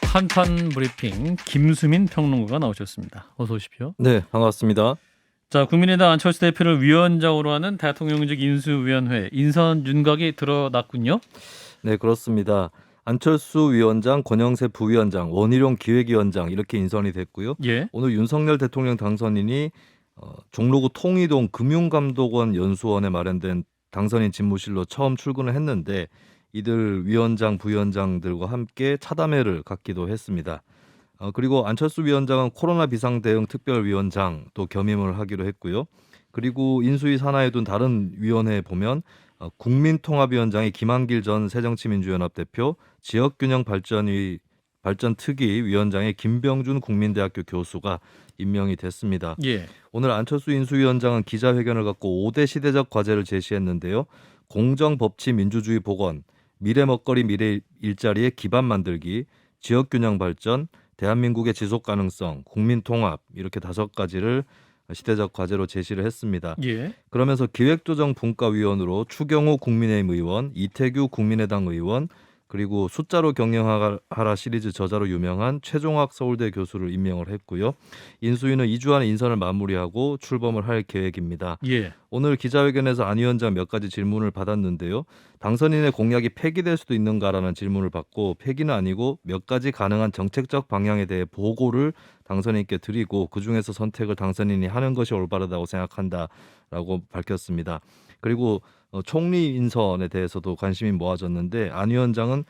한판 브리핑 김수민 평론가가 나오셨습니다. 어서 오십시오. 네, 반갑습니다. 자, 국민의당 안철수 대표를 위원장으로 하는 대통령직 인수위원회 인선 윤곽이 드러났군요. 네, 그렇습니다. 안철수 위원장, 권영세 부위원장, 원희룡 기획위원장 이렇게 인선이 됐고요. 예. 오늘 윤석열 대통령 당선인이 종로구 통이동 금융감독원 연수원에 마련된 당선인 집무실로 처음 출근을 했는데 이들 위원장, 부위원장들과 함께 차담회를 갖기도 했습니다. 그리고 안철수 위원장은 코로나 비상대응 특별위원장 또 겸임을 하기로 했고요. 그리고 인수위 산하에 둔 다른 위원회에 보면 국민통합위원장이 김한길 전 새정치민주연합 대표, 지역균형발전위 발전특위 위원장의 김병준 국민대학교 교수가 임명이 됐습니다. 예. 오늘 안철수 인수위원장은 기자회견을 갖고 5대 시대적 과제를 제시했는데요. 공정, 법치, 민주주의 복원, 미래 먹거리, 미래 일자리의 기반 만들기, 지역균형 발전, 대한민국의 지속 가능성, 국민 통합 이렇게 5가지를 시대적 과제로 제시를 했습니다. 예. 그러면서 기획조정분과위원으로 추경호 국민의힘 의원, 이태규 국민의당 의원, 그리고 숫자로 경영하라 시리즈 저자로 유명한 최종학 서울대 교수를 임명을 했고요. 인수위는 2주 안에 인선을 마무리하고 출범을 할 계획입니다. 예. 오늘 기자회견에서 안 위원장 몇 가지 질문을 받았는데요. 당선인의 공약이 폐기될 수도 있는가라는 질문을 받고 폐기는 아니고 몇 가지 가능한 정책적 방향에 대해 보고를 당선인께 드리고 그중에서 선택을 당선인이 하는 것이 올바르다고 생각한다라고 밝혔습니다. 그리고 총리 인선에 대해서도 관심이 모아졌는데 안 위원장은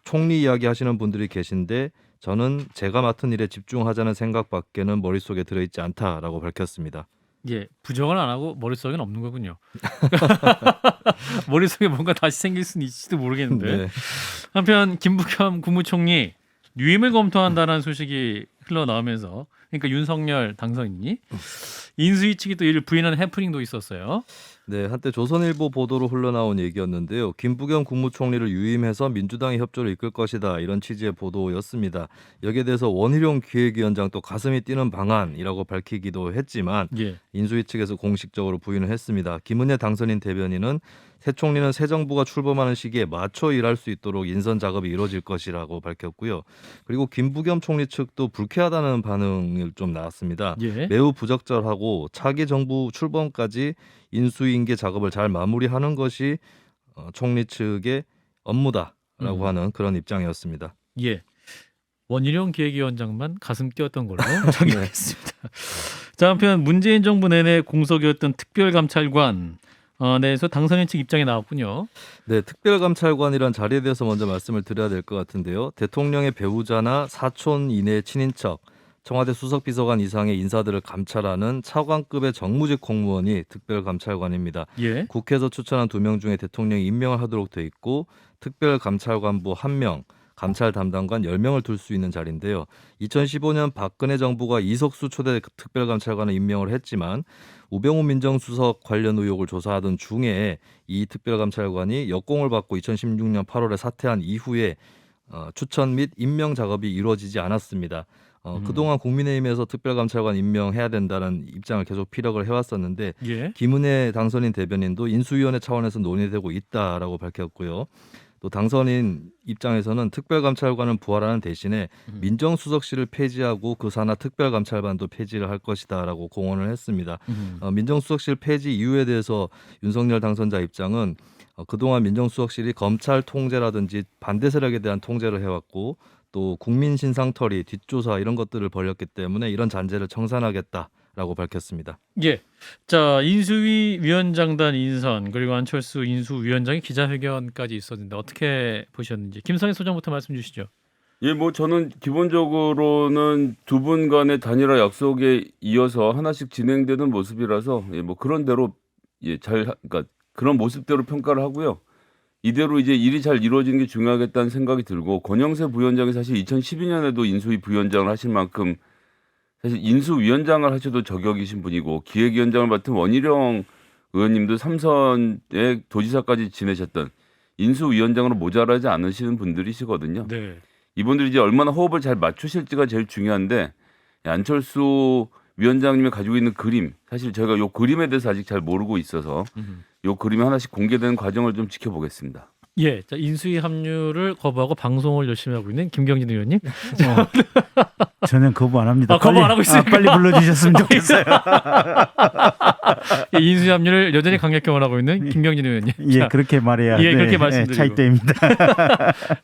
총리 이야기 하시는 분들이 계신데 저는 제가 맡은 일에 집중하자는 생각밖에는 머릿속에 들어있지 않다라고 밝혔습니다. 예. 부정을 안 하고 머릿속에는 없는 거군요. 머릿속에 뭔가 다시 생길 수는 있을지도 모르겠는데. 네. 한편 김부겸 국무총리 유임을 검토한다는 소식이 흘러나오면서 그러니까 윤석열 당선인이 인수위 측이 또 이를 부인하는 해프닝도 있었어요. 네, 한때 조선일보 보도로 흘러나온 얘기였는데요. 김부겸 국무총리를 유임해서 민주당의 협조를 이끌 것이다 이런 취지의 보도였습니다. 여기에 대해서 원희룡 기획위원장 또 가슴이 뛰는 방안이라고 밝히기도 했지만 예. 인수위 측에서 공식적으로 부인을 했습니다. 김은혜 당선인 대변인은 새 총리는 새 정부가 출범하는 시기에 맞춰 일할 수 있도록 인선 작업이 이루어질 것이라고 밝혔고요. 그리고 김부겸 총리 측도 불쾌하다는 반응을 좀 나왔습니다. 예. 매우 부적절하고 차기 정부 출범까지 인수위 인계 작업을 잘 마무리하는 것이 총리 측의 업무다라고 하는 그런 입장이었습니다. 예. 원희룡 기획위원장만 가슴 뛰었던 걸로 정리하겠습니다. 자, 한편 문재인 정부 내내 공석이었던 특별감찰관 내에서 당선인 측 입장이 나왔군요. 네, 특별감찰관이란 자리에 대해서 먼저 말씀을 드려야 될 것 같은데요. 대통령의 배우자나 사촌 이내 친인척, 청와대 수석비서관 이상의 인사들을 감찰하는 차관급의 정무직 공무원이 특별감찰관입니다. 예. 국회에서 추천한 2명 중에 대통령이 임명을 하도록 돼 있고 특별감찰관부 1명, 감찰 담당관 10명을 둘 수 있는 자리인데요. 2015년 박근혜 정부가 이석수 초대 특별감찰관을 임명을 했지만 우병우 민정수석 관련 의혹을 조사하던 중에 이 특별감찰관이 역공을 받고 2016년 8월에 사퇴한 이후에 추천 및 임명 작업이 이루어지지 않았습니다. 그동안 국민의힘에서 특별감찰관 임명해야 된다는 입장을 계속 피력을 해왔었는데 예. 김은혜 당선인 대변인도 인수위원회 차원에서 논의되고 있다라고 밝혔고요. 또 당선인 입장에서는 특별감찰관은 부활하는 대신에 민정수석실을 폐지하고 그 산하 특별감찰반도 폐지를 할 것이다라고 공언을 했습니다. 민정수석실 폐지 이유에 대해서 윤석열 당선자 입장은 그동안 민정수석실이 검찰 통제라든지 반대 세력에 대한 통제를 해왔고 또 국민 신상털이 뒷조사 이런 것들을 벌였기 때문에 이런 잔재를 청산하겠다라고 밝혔습니다. 예. 자, 인수위 위원장단 인선 그리고 안철수 인수위원장의 기자회견까지 있었는데 어떻게 보셨는지 김성희 소장부터 말씀 주시죠. 예, 뭐 저는 기본적으로는 두 분 간의 단일화 약속에 이어서 하나씩 진행되는 모습이라서 예, 뭐 그런 대로 그러니까 그런 모습대로 평가를 하고요. 이대로 이제 일이 잘 이루어지는 게 중요하겠다는 생각이 들고 권영세 부위원장이 사실 2012년에도 인수위 부위원장을 하실 만큼 사실 인수위원장을 하셔도 저격이신 분이고 기획위원장을 맡은 원희룡 의원님도 삼선의 도지사까지 지내셨던 인수위원장으로 모자라지 않으시는 분들이시거든요. 네. 이분들이 이제 얼마나 호흡을 잘 맞추실지가 제일 중요한데 안철수 위원장님이 가지고 있는 그림 사실 저희가 요 그림에 대해서 아직 잘 모르고 있어서 요 그림이 하나씩 공개되는 과정을 좀 지켜보겠습니다. 예, 자, 인수위 합류를 거부하고 방송을 열심히 하고 있는 김경진 의원님. 저는 거부 안 합니다. 거부 안 하고 있으니까. 빨리 불러주셨으면 좋겠어요. 예, 인수위 합류를 여전히 강력 경험하고 있는 김경진 의원님. 예, 자, 그렇게 말해야 예, 그렇게 말씀드리고. 차이점입니다.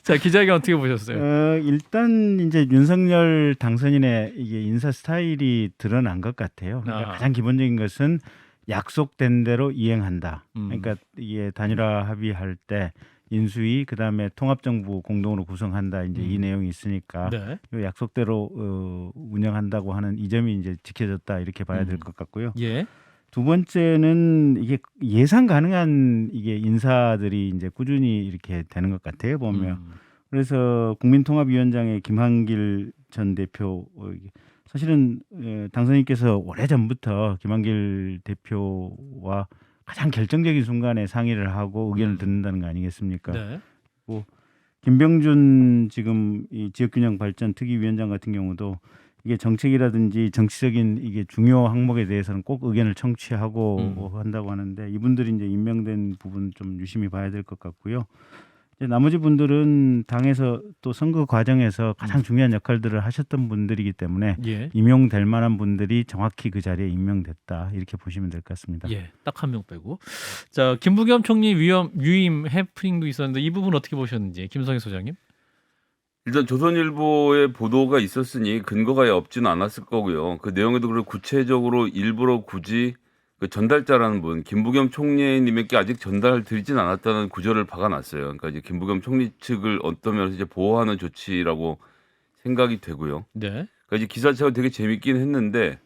자, 기자회견 어떻게 보셨어요? 일단 이제 윤석열 당선인의 이게 인사 스타일이 드러난 것 같아요. 그러니까 아. 가장 기본적인 것은 약속된 대로 이행한다. 음. 그러니까 이게 단일화 합의할 때 인수위 그다음에 통합정부 공동으로 구성한다. 이제 이 내용이 있으니까 네. 이 약속대로 운영한다고 하는 이 점이 이제 지켜졌다 이렇게 봐야 될 것 같고요. 예. 두 번째는 이게 예상 가능한 이게 인사들이 이제 꾸준히 이렇게 되는 것 같아요 보면. 그래서 국민통합위원장의 김한길 전 대표 사실은 당선인께서 오래전부터 김한길 대표와 가장 결정적인 순간에 상의를 하고 의견을 듣는다는 거 아니겠습니까? 네. 김병준 지금 이 지역균형 발전 특위위원장 같은 경우도 이게 정책이라든지 정치적인 이게 중요 항목에 대해서는 꼭 의견을 청취하고 한다고 하는데 이분들이 이제 임명된 부분 좀 유심히 봐야 될 것 같고요. 이제 나머지 분들은 당에서 또 선거 과정에서 가장 중요한 역할들을 하셨던 분들이기 때문에 예. 임용될 만한 분들이 정확히 그 자리에 임명됐다 이렇게 보시면 될 것 같습니다. 예, 딱 한 명 빼고. 자, 김부겸 총리 유임 해프닝도 있었는데 이 부분 어떻게 보셨는지 김성희 소장님. 일단 조선일보의 보도가 있었으니 근거가 없지는 않았을 거고요. 그 내용에도 그렇고 구체적으로 일부러 굳이 그 전달자라는 분 김부겸 총리님에게 아직 전달드리진 않았다는 구절을 박아놨어요. 그러니까 이제 김부겸 총리 측을 어떤 면에서 이제 보호하는 조치라고 생각이 되고요. 네. 그러니까 이제 기사체가 되게 재밌긴 했는데,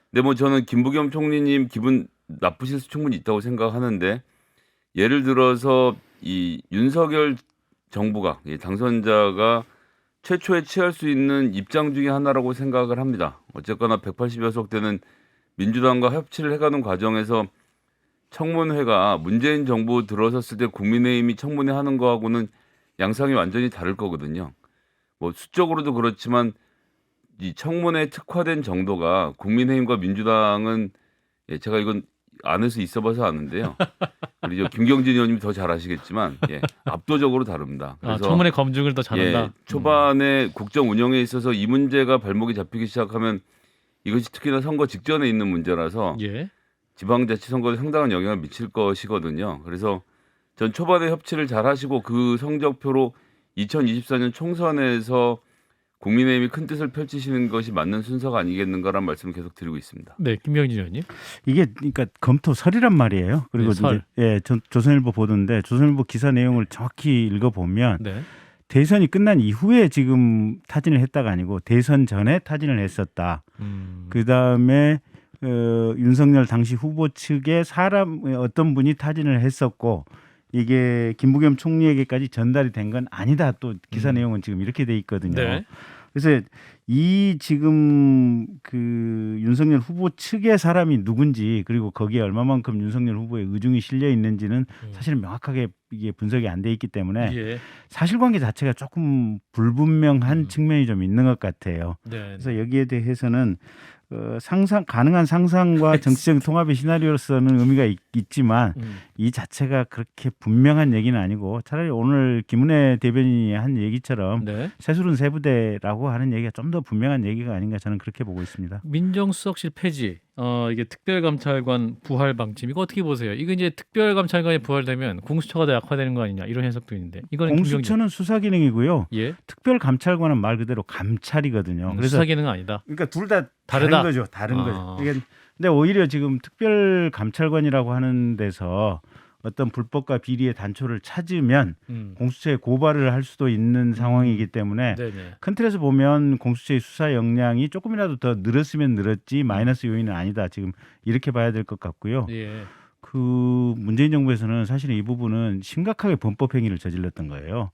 근데 뭐 저는 김부겸 총리님 기분 나쁘실 수 충분히 있다고 생각하는데, 예를 들어서 이 윤석열 정부가 이 당선자가 최초에 취할 수 있는 입장 중에 하나라고 생각을 합니다. 어쨌거나 180여 석 되는 민주당과 협치를 해가는 과정에서 청문회가 문재인 정부 들어섰을 때 국민의힘이 청문회 하는 거하고는 양상이 완전히 다를 거거든요. 뭐 수적으로도 그렇지만 이 청문회에 특화된 정도가 국민의힘과 민주당은 제가 이건 안에서 있어봐서 아는데요. 우리 저 김경진 의원님이 더 잘 아시겠지만 압도적으로 다릅니다. 그래서 청문회 검증을 더 잘한다. 초반에 국정 운영에 있어서 이 문제가 발목이 잡히기 시작하면 이것이 특히나 선거 직전에 있는 문제라서 예. 지방자치 선거에 상당한 영향을 미칠 것이거든요. 그래서 전 초반에 협치를 잘 하시고 그 성적표로 2024년 총선에서 국민의힘이 큰 뜻을 펼치시는 것이 맞는 순서가 아니겠는가라는 말씀을 계속 드리고 있습니다. 네, 김경진 의원님. 이게 그러니까 검토설이란 말이에요. 그리고 네, 설. 이제 조선일보 보도인데 조선일보 기사 내용을 정확히 읽어보면 네. 대선이 끝난 이후에 지금 타진을 했다가 아니고 대선 전에 타진을 했었다. 그 다음에 윤석열 당시 후보 측에 어떤 분이 타진을 했었고 이게 김부겸 총리에게까지 전달이 된 건 아니다. 또 기사 내용은 지금 이렇게 돼 있거든요. 네. 그래서 이 지금 그 윤석열 후보 측의 사람이 누군지 그리고 거기에 얼마만큼 윤석열 후보의 의중이 실려 있는지는 사실 명확하게 이게 분석이 안 돼 있기 때문에 예. 사실관계 자체가 조금 불분명한 측면이 좀 있는 것 같아요. 네. 그래서 여기에 대해서는 가능한 상상과 정치적 통합의 시나리오로서는 의미가 있지만 이 자체가 그렇게 분명한 얘기는 아니고 차라리 오늘 김은혜 대변인이 한 얘기처럼 네. 새술은 세부대라고 하는 얘기가 좀 더 분명한 얘기가 아닌가 저는 그렇게 보고 있습니다. 민정수석실 폐지, 이게 특별감찰관 부활 방침 이거 어떻게 보세요? 이거 이제 특별감찰관이 부활되면 공수처가 더 약화되는 거 아니냐 이런 해석도 있는데 이거는 공수처는 수사 기능이고요. 예. 특별감찰관은 말 그대로 감찰이거든요. 그래서 수사 기능은 아니다. 그러니까 둘 다 다르다. 다른 거죠. 다른 아. 거죠. 근데 오히려 지금 특별감찰관이라고 하는 데서 어떤 불법과 비리의 단초를 찾으면 공수처에 고발을 할 수도 있는 상황이기 때문에 네네. 큰 틀에서 보면 공수처의 수사 역량이 조금이라도 더 늘었으면 늘었지 마이너스 요인은 아니다. 지금 이렇게 봐야 될 것 같고요. 예. 그 문재인 정부에서는 사실은 이 부분은 심각하게 범법 행위를 저질렀던 거예요.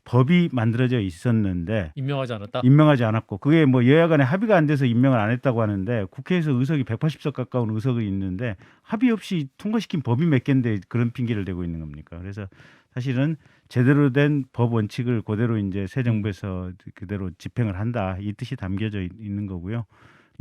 법이 만들어져 있었는데 임명하지 않았다. 임명하지 않았고 그게 뭐 여야 간에 합의가 안 돼서 임명을 안 했다고 하는데 국회에서 의석이 180석 가까운 의석이 있는데 합의 없이 통과시킨 법이 몇 개인데 그런 핑계를 대고 있는 겁니까? 그래서 사실은 제대로 된 법 원칙을 그대로 이제 새 정부에서 그대로 집행을 한다 이 뜻이 담겨져 있는 거고요.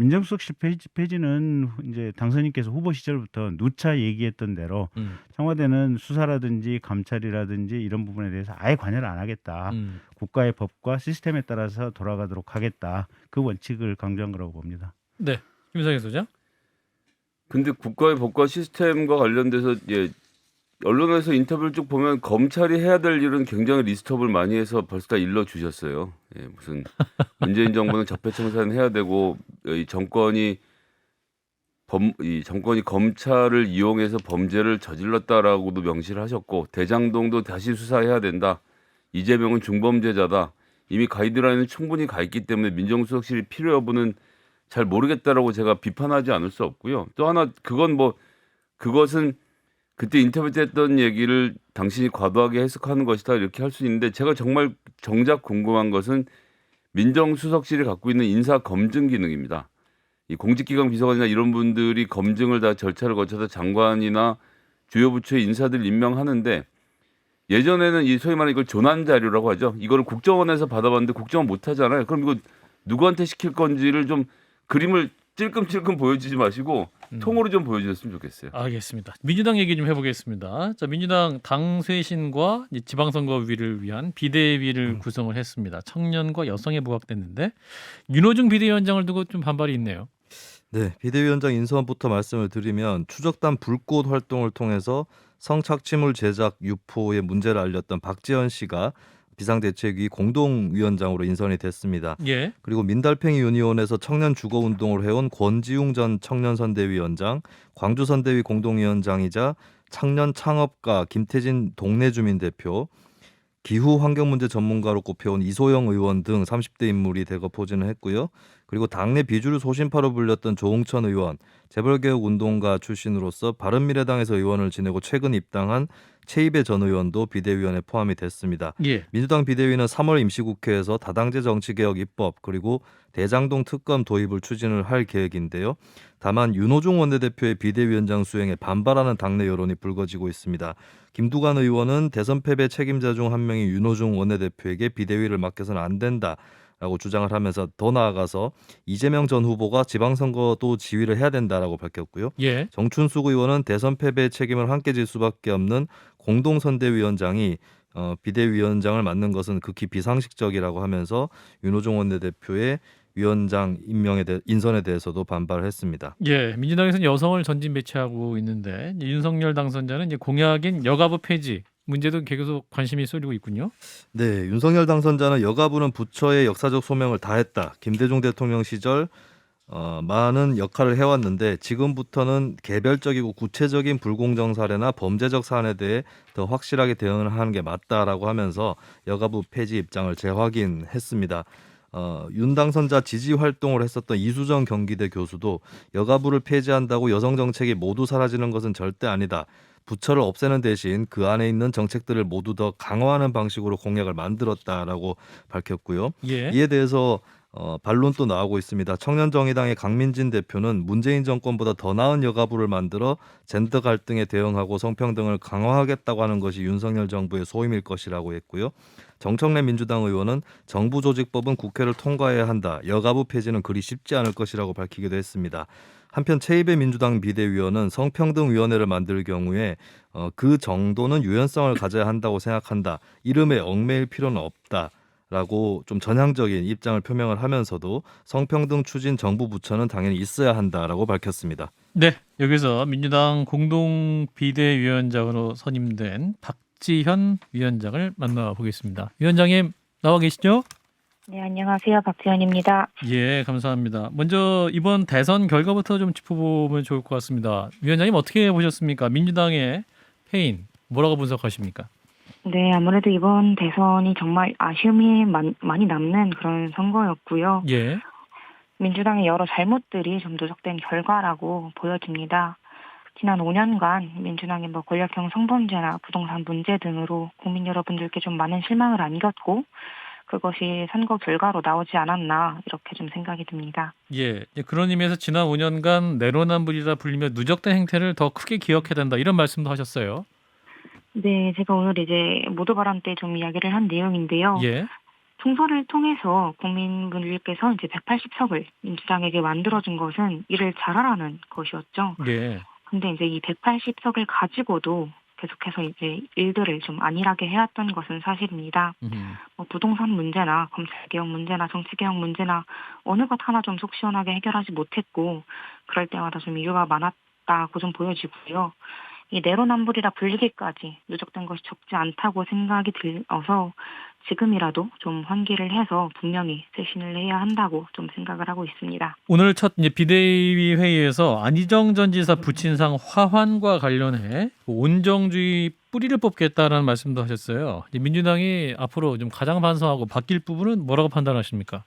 민정수석실 폐지는 이제 당선인께서 후보 시절부터 누차 얘기했던 대로 청와대는 수사라든지 감찰이라든지 이런 부분에 대해서 아예 관여를 안 하겠다. 국가의 법과 시스템에 따라서 돌아가도록 하겠다. 그 원칙을 강조한 거라고 봅니다. 네, 김성애 소장. 근데 국가의 법과 시스템과 관련돼서 언론에서 인터뷰를 쭉 보면 검찰이 해야 될 일은 굉장히 리스트업을 많이 해서 벌써 다 일러 주셨어요. 무슨 문재인 정부는 적폐청산 해야 되고 이 정권이 검찰을 이용해서 범죄를 저질렀다라고도 명시를 하셨고 대장동도 다시 수사해야 된다. 이재명은 중범죄자다. 이미 가이드라인은 충분히 가 있기 때문에 민정수석실이 필요 여부는 잘 모르겠다라고 제가 비판하지 않을 수 없고요. 또 하나 그것은 그때 인터뷰 때 했던 얘기를 당신이 과도하게 해석하는 것이다 이렇게 할 수 있는데 제가 정말 정작 궁금한 것은 민정수석실이 갖고 있는 인사 검증 기능입니다. 이 공직기강 비서관이나 이런 분들이 검증을 다 절차를 거쳐서 장관이나 주요 부처의 인사들 임명하는데 예전에는 이 소위 말하는 이걸 조난 자료라고 하죠. 이거를 국정원에서 받아봤는데 국정원 못 하잖아요. 그럼 이거 누구한테 시킬 건지를 좀 그림을 찔끔찔끔 보여주지 마시고 통으로 좀 보여주셨으면 좋겠어요. 알겠습니다. 민주당 얘기 좀 해보겠습니다. 자, 민주당 당 쇄신과 이제 지방선거위를 위한 비대위를 구성을 했습니다. 청년과 여성에 부각됐는데 윤호중 비대위원장을 두고 좀 반발이 있네요. 네, 비대위원장 인선부터 말씀을 드리면 추적단 불꽃 활동을 통해서 성착취물 제작 유포의 문제를 알렸던 박지현 씨가 비상대책위 공동위원장으로 인선이 됐습니다. 예. 그리고 민달팽이 유니온에서 청년 주거운동을 해온 권지웅 전 청년선대위원장, 광주선대위 공동위원장이자 청년 창업가 김태진 동네주민 대표, 기후 환경 문제 전문가로 꼽혀온 이소영 의원 등 30대 인물이 대거 포진을 했고요. 그리고 당내 비주류 소신파로 불렸던 조홍천 의원, 재벌개혁 운동가 출신으로서 바른미래당에서 의원을 지내고 최근 입당한 최이배 전 의원도 비대위원에 포함이 됐습니다. 예. 민주당 비대위는 3월 임시국회에서 다당제 정치개혁 입법 그리고 대장동 특검 도입을 추진을 할 계획인데요. 다만 윤호중 원내대표의 비대위원장 수행에 반발하는 당내 여론이 불거지고 있습니다. 김두관 의원은 대선 패배 책임자 중 한 명인 윤호중 원내대표에게 비대위를 맡겨서는 안 된다라고 주장을 하면서 더 나아가서 이재명 전 후보가 지방선거도 지휘를 해야 된다라고 밝혔고요. 예. 정춘숙 의원은 대선 패배의 책임을 함께 질 수밖에 없는 공동선대위원장이 비대위원장을 맡는 것은 극히 비상식적이라고 하면서 윤호중 원내대표의 위원장 인선에 대해서도 반발을 했습니다. 예. 민주당에서는 여성을 전진 배치하고 있는데 이제 윤석열 당선자는 이제 공약인 여가부 폐지 문제도 계속 관심이 쏠리고 있군요. 네, 윤석열 당선자는 여가부는 부처의 역사적 소명을 다했다. 김대중 대통령 시절 많은 역할을 해왔는데 지금부터는 개별적이고 구체적인 불공정 사례나 범죄적 사안에 대해 더 확실하게 대응을 하는 게 맞다라고 하면서 여가부 폐지 입장을 재확인했습니다. 윤 당선자 지지 활동을 했었던 이수정 경기대 교수도 여가부를 폐지한다고 여성 정책이 모두 사라지는 것은 절대 아니다. 부처를 없애는 대신 그 안에 있는 정책들을 모두 더 강화하는 방식으로 공약을 만들었다라고 밝혔고요. 예. 이에 대해서 반론도 나오고 있습니다. 청년정의당의 강민진 대표는 문재인 정권보다 더 나은 여가부를 만들어 젠더 갈등에 대응하고 성평등을 강화하겠다고 하는 것이 윤석열 정부의 소임일 것이라고 했고요. 정청래 민주당 의원은 정부조직법은 국회를 통과해야 한다. 여가부 폐지는 그리 쉽지 않을 것이라고 밝히기도 했습니다. 한편 최이배 민주당 비대위원은 성평등위원회를 만들 경우에 그 정도는 유연성을 가져야 한다고 생각한다. 이름에 얽매일 필요는 없다. 라고 좀 전향적인 입장을 표명을 하면서도 성평등 추진 정부 부처는 당연히 있어야 한다라고 밝혔습니다. 네. 여기서 민주당 공동 비대위원장으로 선임된 박지현 위원장을 만나보겠습니다. 위원장님 나와 계시죠? 네, 안녕하세요. 박지현입니다. 예, 감사합니다. 먼저 이번 대선 결과부터 좀 짚어보면 좋을 것 같습니다. 위원장님 어떻게 보셨습니까? 민주당의 패인 뭐라고 분석하십니까? 네, 아무래도 이번 대선이 정말 아쉬움이 많이 남는 그런 선거였고요. 예. 민주당의 여러 잘못들이 좀 누적된 결과라고 보여집니다. 지난 5년간 민주당의 권력형 성범죄나 부동산 문제 등으로 국민 여러분들께 좀 많은 실망을 안겼고 그것이 선거 결과로 나오지 않았나 이렇게 좀 생각이 듭니다. 예. 그런 의미에서 지난 5년간 내로남불이라 불리며 누적된 행태를 더 크게 기억해야 된다 이런 말씀도 하셨어요. 네, 제가 오늘 이제 모두 발언 때 좀 이야기를 한 내용인데요. 예. 총선을 통해서 국민분들께서 이제 180석을 민주당에게 만들어준 것은 일을 잘하라는 것이었죠. 예. 근데 이제 이 180석을 가지고도 계속해서 이제 일들을 좀 안일하게 해왔던 것은 사실입니다. 뭐 부동산 문제나 검찰개혁 문제나 정치개혁 문제나 어느 것 하나 좀 속 시원하게 해결하지 못했고 그럴 때마다 좀 이유가 많았다고 좀 보여지고요. 이 내로남불이라 불리기까지 누적된 것이 적지 않다고 생각이 들어서 지금이라도 좀 환기를 해서 분명히 쇄신을 해야 한다고 좀 생각을 하고 있습니다. 오늘 첫 이제 비대위 회의에서 안희정 전 지사 부친상 화환과 관련해 온정주의 뿌리를 뽑겠다라는 말씀도 하셨어요. 이제 민주당이 앞으로 좀 가장 반성하고 바뀔 부분은 뭐라고 판단하십니까?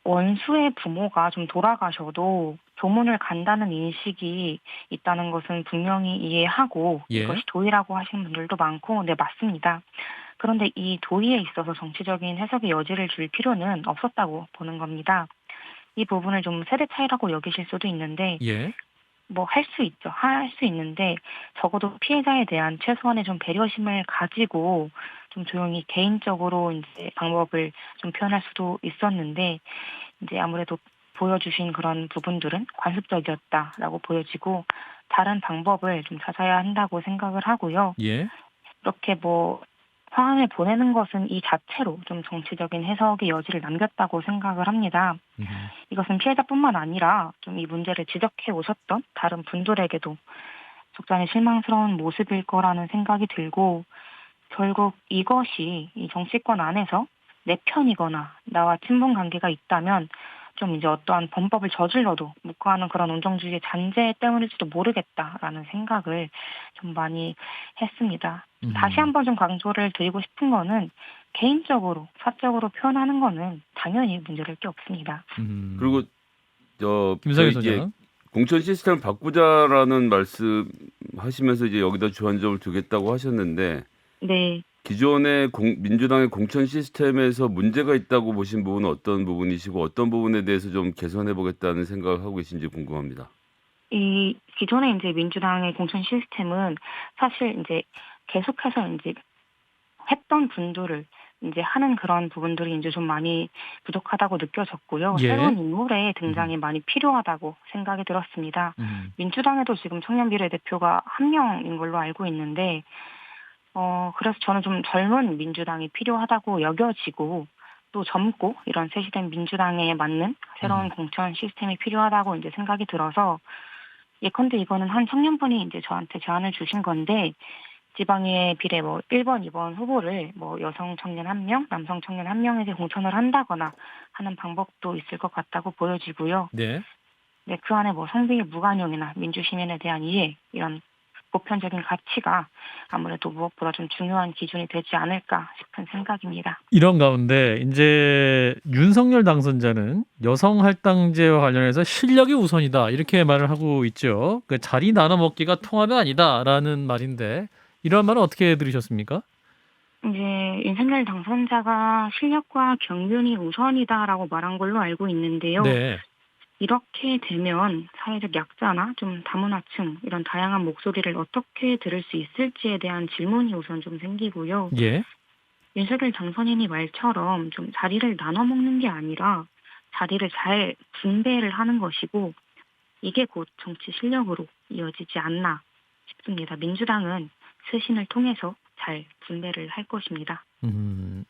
원수의 부모가 좀 돌아가셔도 조문을 간다는 인식이 있다는 것은 분명히 이해하고 예. 이것이 도의라고 하시는 분들도 많고 네 맞습니다. 그런데 이 도의에 있어서 정치적인 해석의 여지를 줄 필요는 없었다고 보는 겁니다. 이 부분을 좀 세대 차이라고 여기실 수도 있는데 예. 뭐 할 수 있죠. 할 수 있는데 적어도 피해자에 대한 최소한의 좀 배려심을 가지고 좀 조용히 개인적으로 이제 방법을 좀 표현할 수도 있었는데 이제 아무래도 보여주신 그런 부분들은 관습적이었다라고 보여지고 다른 방법을 좀 찾아야 한다고 생각을 하고요. 예. 이렇게 뭐 화환을 보내는 것은 이 자체로 좀 정치적인 해석의 여지를 남겼다고 생각을 합니다. 이것은 피해자뿐만 아니라 좀 이 문제를 지적해 오셨던 다른 분들에게도 적잖이 실망스러운 모습일 거라는 생각이 들고 결국 이것이 이 정치권 안에서 내 편이거나 나와 친분 관계가 있다면 좀 이제 어떠한 범법을 저질러도 묵과하는 그런 온정주의의 잔재 때문일지도 모르겠다라는 생각을 좀 많이 했습니다. 다시 한번 좀 강조를 드리고 싶은 거는 개인적으로 사적으로 표현하는 거는 당연히 문제될 게 없습니다. 그리고 김상현 이제 소장. 공천 시스템을 바꾸자라는 말씀하시면서 이제 여기다 주안점을 두겠다고 하셨는데 네. 기존의 민주당의 공천 시스템에서 문제가 있다고 보신 부분은 어떤 부분이시고 어떤 부분에 대해서 좀 개선해 보겠다는 생각을 하고 계신지 궁금합니다. 이 기존의 이제 민주당의 공천 시스템은 사실 이제 계속해서 이제 했던 분들을 이제 하는 그런 부분들이 이제 좀 많이 부족하다고 느껴졌고요. 예. 새로운 인물의 등장이 많이 필요하다고 생각이 들었습니다. 민주당에도 지금 청년 비례대표가 1명인 걸로 알고 있는데 그래서 저는 좀 젊은 민주당이 필요하다고 여겨지고 또 젊고 이런 새 시대 민주당에 맞는 새로운 공천 시스템이 필요하다고 이제 생각이 들어서 예컨대 이거는 한 청년분이 이제 저한테 제안을 주신 건데 지방의회 비례 뭐 1번, 2번 후보를 뭐 여성 청년 1명, 남성 청년 1명에게 공천을 한다거나 하는 방법도 있을 것 같다고 보여지고요. 네. 네, 그 안에 뭐 성비일 무관용이나 민주시민에 대한 이해 이런 보편적인 가치가 아무래도 무엇보다 좀 중요한 기준이 되지 않을까 싶은 생각입니다. 이런 가운데 이제 윤석열 당선자는 여성 할당제와 관련해서 실력이 우선이다 이렇게 말을 하고 있죠. 그 자리 나눠 먹기가 통합이 아니다라는 말인데 이런 말은 어떻게 들으셨습니까? 이제 윤석열 당선자가 실력과 경륜이 우선이다라고 말한 걸로 알고 있는데요. 네. 이렇게 되면 사회적 약자나 좀 다문화층 이런 다양한 목소리를 어떻게 들을 수 있을지에 대한 질문이 우선 좀 생기고요. 예. 윤석열 당선인이 말처럼 좀 자리를 나눠 먹는 게 아니라 자리를 잘 분배를 하는 것이고 이게 곧 정치 실력으로 이어지지 않나 싶습니다. 민주당은 쇄신을 통해서 잘 분배를 할 것입니다.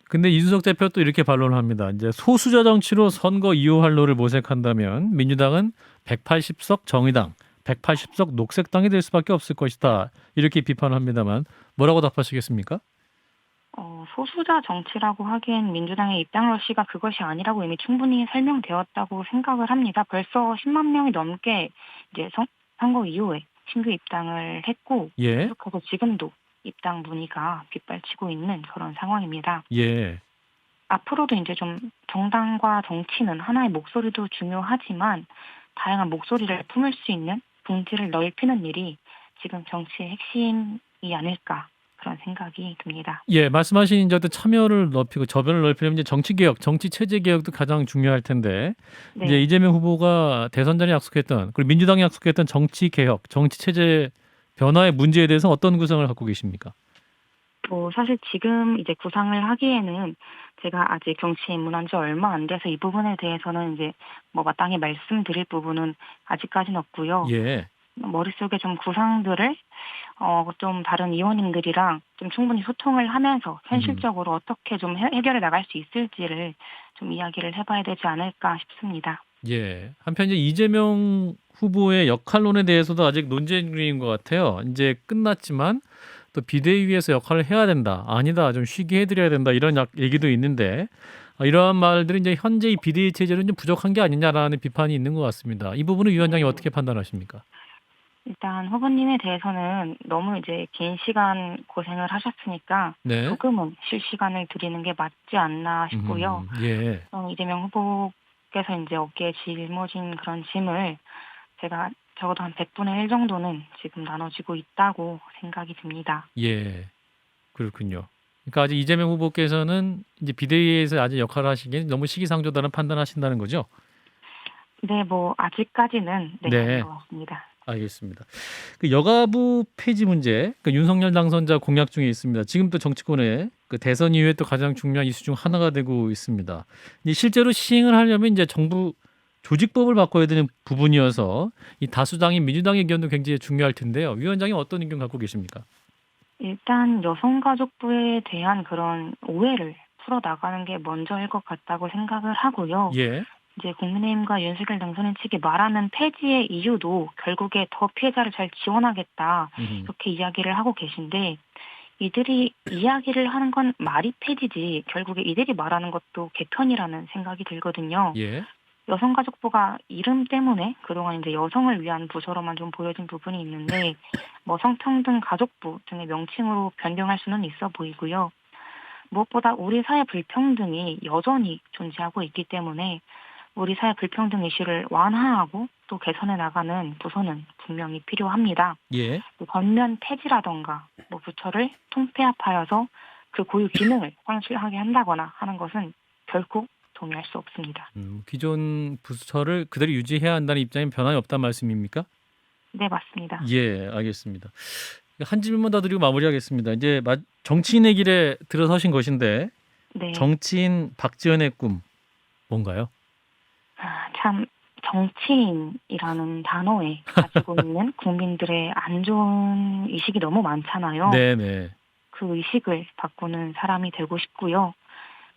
근데 이준석 대표 또 이렇게 반론을 합니다. 이제 소수자 정치로 선거 이후 활로를 모색한다면 민주당은 180석 정의당, 180석 녹색당이 될 수밖에 없을 것이다. 이렇게 비판합니다만 뭐라고 답하시겠습니까? 소수자 정치라고 하기엔 민주당의 입당 러시가 그것이 아니라고 이미 충분히 설명되었다고 생각을 합니다. 벌써 10만 명이 넘게 이제 선거 이후에 신규 입당을 했고 예. 계속해서 지금도 입당 문의가 빗발치고 있는 그런 상황입니다. 예. 앞으로도 이제 좀 정당과 정치는 하나의 목소리도 중요하지만 다양한 목소리를 품을 수 있는 봉지를 넓히는 일이 지금 정치의 핵심이 아닐까 그런 생각이 듭니다. 예, 말씀하신 이제 어떤 참여를 높이고 저변을 넓히려면 이제 정치 개혁, 정치 체제 개혁도 가장 중요할 텐데 네. 이제 이재명 후보가 대선 전에 약속했던 그리고 민주당이 약속했던 정치 개혁, 정치 체제 변화의 문제에 대해서 어떤 구상을 갖고 계십니까? 뭐 사실 지금 이제 구상을 하기에는 제가 아직 정치에 입문한 지 얼마 안 돼서 이 부분에 대해서는 이제 뭐 마땅히 말씀드릴 부분은 아직까지는 없고요. 예. 머릿속에 좀 구상들을 좀 다른 의원님들이랑 좀 충분히 소통을 하면서 현실적으로 어떻게 좀 해결해 나갈 수 있을지를 좀 이야기를 해봐야 되지 않을까 싶습니다. 예. 한편 이제 이재명 후보의 역할론에 대해서도 아직 논쟁 중인 것 같아요. 이제 끝났지만 또 비대위에서 역할을 해야 된다. 아니다. 좀 쉬게 해드려야 된다. 이런 얘기도 있는데 이러한 말들은 이제 현재 이 비대위 체제는 좀 부족한 게 아니냐라는 비판이 있는 것 같습니다. 이 부분은 위원장이 어떻게 판단하십니까? 일단 후보님에 대해서는 너무 이제 긴 시간 고생을 하셨으니까 네. 조금은 쉴 시간을 드리는 게 맞지 않나 싶고요. 예. 이재명 후보께서 이제 어깨에 짊어진 그런 짐을 제가 적어도 한 100분의 1 정도는 지금 나눠지고 있다고 생각이 듭니다. 예. 그렇군요. 그러니까 아직 이재명 후보께서는 이제 비대위에서 아직 역할을 하시기엔 너무 시기상조다는 판단하신다는 거죠? 네, 뭐 아직까지는 네, 네. 그런 것 같습니다. 알겠습니다. 그 여가부 폐지 문제, 그 윤석열 당선자 공약 중에 있습니다. 지금 또 정치권의 그 대선 이후에 또 가장 중요한 이슈 중 하나가 되고 있습니다. 이제 실제로 시행을 하려면 이제 정부 조직법을 바꿔야 되는 부분이어서 이 다수당인 민주당의 의견도 굉장히 중요할 텐데요. 위원장이 어떤 의견 갖고 계십니까? 일단 여성가족부에 대한 그런 오해를 풀어나가는 게 먼저일 것 같다고 생각을 하고요. 예. 이제 국민의힘과 윤석열 당선인 측이 말하는 폐지의 이유도 결국에 더 피해자를 잘 지원하겠다 이렇게 이야기를 하고 계신데 이들이 이야기를 하는 건 말이 폐지지 결국에 이들이 말하는 것도 개편이라는 생각이 들거든요. 예. 여성가족부가 이름 때문에 그동안 이제 여성을 위한 부서로만 좀 보여진 부분이 있는데 뭐 성평등 가족부 등의 명칭으로 변경할 수는 있어 보이고요. 무엇보다 우리 사회 불평등이 여전히 존재하고 있기 때문에 우리 사회 불평등 이슈를 완화하고 또 개선해 나가는 부서는 분명히 필요합니다. 예. 전면 폐지라던가 뭐 부처를 통폐합하여서 그 고유 기능을 상실하게 한다거나 하는 것은 결코 동의할 수 없습니다. 기존 부처를 그대로 유지해야 한다는 입장에 변함이 없다는 말씀입니까? 네, 맞습니다. 예, 알겠습니다. 한 질문만 더 드리고 마무리하겠습니다. 이제 정치인의 길에 들어서신 것인데 네. 정치인 박지원의 꿈 뭔가요? 참 정치인이라는 단어에 가지고 있는 국민들의 안 좋은 의식이 너무 많잖아요. 네네. 그 의식을 바꾸는 사람이 되고 싶고요.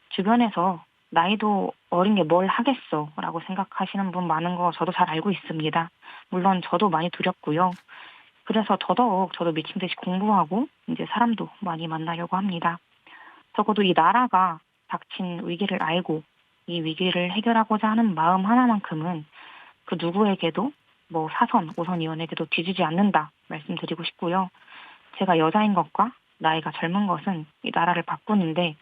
주변에서 나이도 어린 게 뭘 하겠어 라고 생각하시는 분 많은 거 저도 잘 알고 있습니다. 물론 저도 많이 두렵고요. 그래서 더더욱 저도 미친 듯이 공부하고 이제 사람도 많이 만나려고 합니다. 적어도 이 나라가 닥친 위기를 알고 이 위기를 해결하고자 하는 마음 하나만큼은 그 누구에게도 뭐 사선, 오선 의원에게도 뒤지지 않는다 말씀드리고 싶고요. 제가 여자인 것과 나이가 젊은 것은 이 나라를 바꾸는데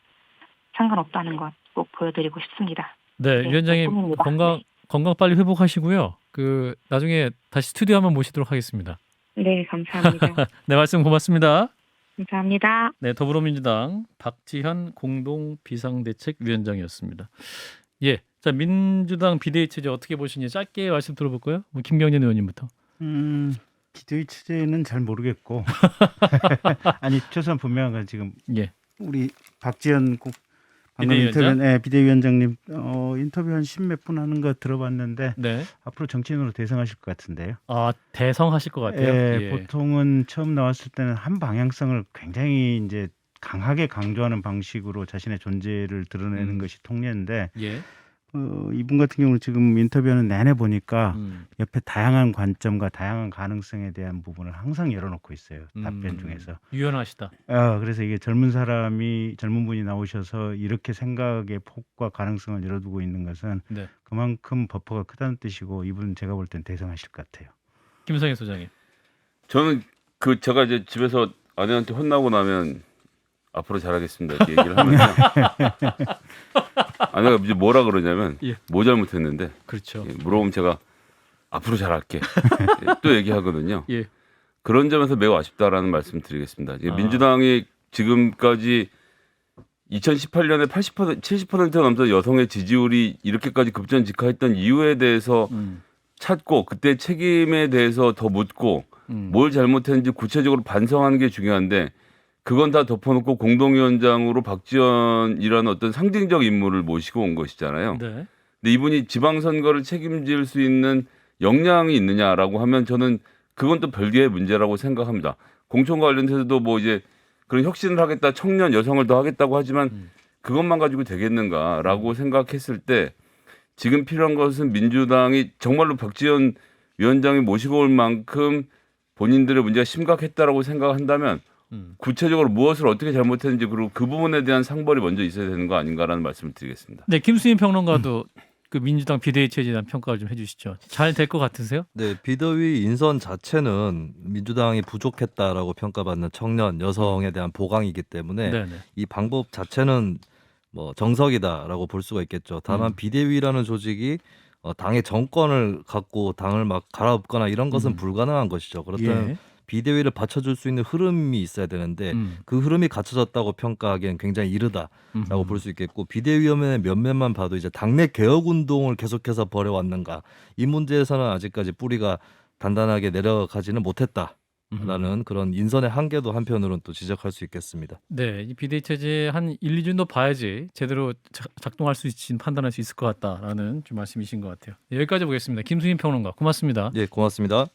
상관없다는 것 꼭 보여드리고 싶습니다. 네, 네, 위원장님 꿈입니다. 건강 빨리 회복하시고요. 그 나중에 다시 스튜디오 한번 모시도록 하겠습니다. 네, 감사합니다. 네, 말씀 고맙습니다. 감사합니다. 네, 더불어민주당 박지현 공동 비상대책위원장이었습니다. 예, 자 민주당 비대위 체제 어떻게 보시는지 짧게 말씀 들어볼까요? 김경진 의원님부터. 비대위 체제는 잘 모르겠고 아니 최소한 분명한 건 지금 예, 우리 박지현 방금 비대위원장? 비대위원장님 인터뷰 한 10몇 분 하는 거 들어봤는데 네. 앞으로 정치인으로 대성하실 것 같은데요. 아 대성하실 것 같아요. 예. 보통은 처음 나왔을 때는 한 방향성을 굉장히 이제 강하게 강조하는 방식으로 자신의 존재를 드러내는 것이 통례인데 예. 이분 같은 경우는 지금 인터뷰하는 내내 보니까 음. 옆에 다양한 관점과 다양한 가능성에 대한 부분을 항상 열어놓고 있어요. 답변 중에서. 유연하시다. 그래서 이게 젊은 분이 나오셔서 이렇게 생각의 폭과 가능성을 열어두고 있는 것은 네. 그만큼 버퍼가 크다는 뜻이고 이분 제가 볼 땐 대성하실 것 같아요. 김성애 소장님. 저는 제가 이제 집에서 아내한테 혼나고 나면 앞으로 잘하겠습니다 이렇게 얘기를 하면서 아내가 이제 뭐라 그러냐면 예. 뭐 잘못했는데 그렇죠. 물어보면 제가 앞으로 잘할게 또 얘기하거든요. 예. 그런 점에서 매우 아쉽다라는 말씀 드리겠습니다. 민주당이 지금까지 2018년에 70%가 넘던 여성의 지지율이 이렇게까지 급전직하했던 이유에 대해서 찾고 그때 책임에 대해서 더 묻고 뭘 잘못했는지 구체적으로 반성하는 게 중요한데 그건 다 덮어놓고 공동위원장으로 박지원이라는 어떤 상징적 인물을 모시고 온 것이잖아요. 네. 근데 이분이 지방선거를 책임질 수 있는 역량이 있느냐라고 하면 저는 그건 또 별개의 문제라고 생각합니다. 공천과 관련해서도 뭐 이제 그런 혁신을 하겠다, 청년 여성을 더 하겠다고 하지만 그것만 가지고 되겠는가라고 생각했을 때 지금 필요한 것은 민주당이 정말로 박지원 위원장이 모시고 올 만큼 본인들의 문제가 심각했다라고 생각한다면 구체적으로 무엇을 어떻게 잘못했는지 그리고 그 부분에 대한 상벌이 먼저 있어야 되는 거 아닌가라는 말씀을 드리겠습니다. 네, 김수인 평론가도 그 민주당 비대위 체제에 대한 평가를 좀 해주시죠. 잘 될 것 같으세요? 네, 비대위 인선 자체는 민주당이 부족했다라고 평가받는 청년 여성에 대한 보강이기 때문에 네, 네. 이 방법 자체는 뭐 정석이다라고 볼 수가 있겠죠. 다만 비대위라는 조직이 당의 정권을 갖고 당을 막 갈아엎거나 이런 것은 불가능한 것이죠. 그렇다면 예. 비대위를 받쳐줄 수 있는 흐름이 있어야 되는데 그 흐름이 갖춰졌다고 평가하기엔 굉장히 이르다라고 볼 수 있겠고 비대위원회 몇몇만 봐도 이제 당내 개혁 운동을 계속해서 벌여왔는가 이 문제에서는 아직까지 뿌리가 단단하게 내려가지는 못했다라는 그런 인선의 한계도 한편으로는 또 지적할 수 있겠습니다. 네, 이 비대위 체제 한 1, 2년 더 봐야지 제대로 작동할 수 있지 판단할 수 있을 것 같다라는 좀 말씀이신 것 같아요. 네, 여기까지 보겠습니다. 김수인 평론가 고맙습니다. 예, 고맙습니다.